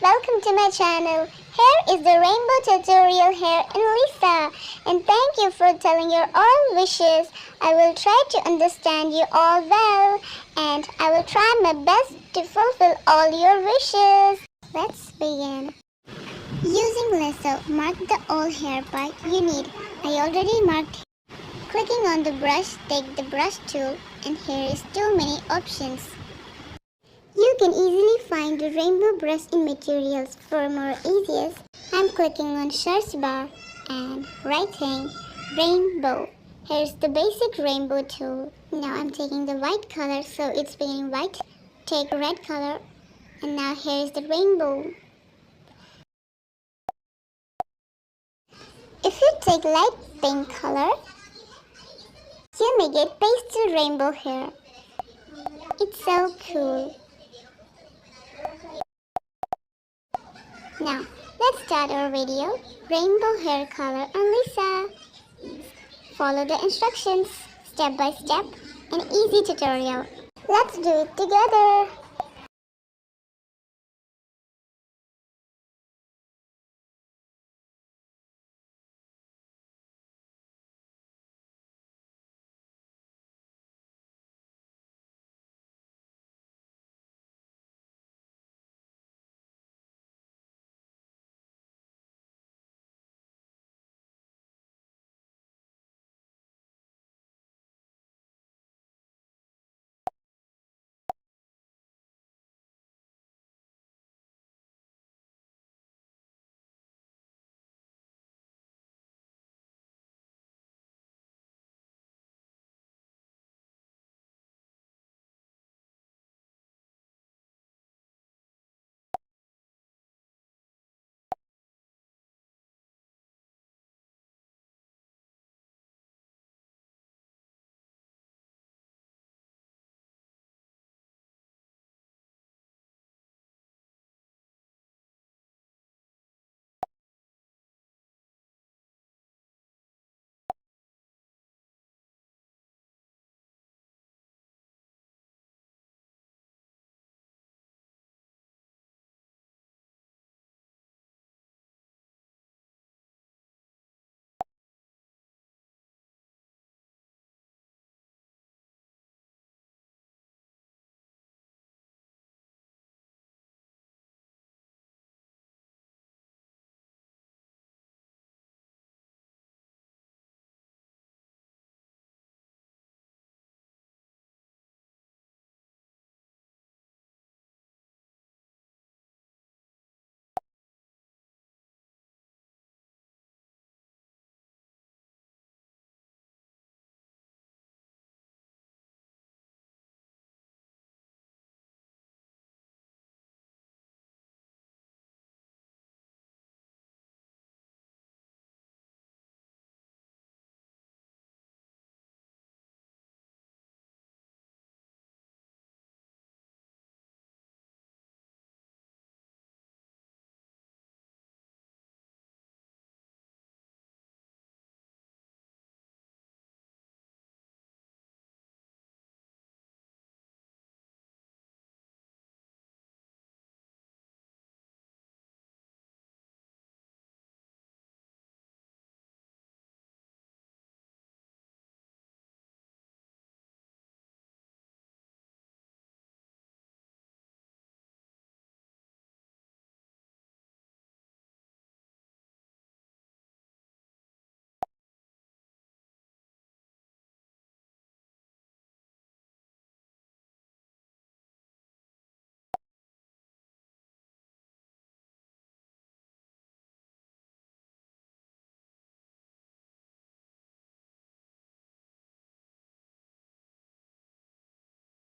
welcome to my channel. Here is the rainbow tutorial here in Lisa, and thank you for telling your all wishes. I will try to understand you all well, and I will try my best to fulfill all your wishes. Let's begin. Using lasso, mark the all hair part you need. I already marked. Clicking on the brush, take the brush tool, and here is too many options. You can easily find the rainbow brush in materials. For more easiest, I'm clicking on search bar and writing rainbow. Here's the basic rainbow tool. Now I'm taking the white color, so it's beginning white. Take red color, and now here's the rainbow. If you take light pink color, you may get pastel rainbow hair. It's so cool. Now, let's start our video. Rainbow hair color on Lisa. Follow the instructions, step by step, an easy tutorial. Let's do it together.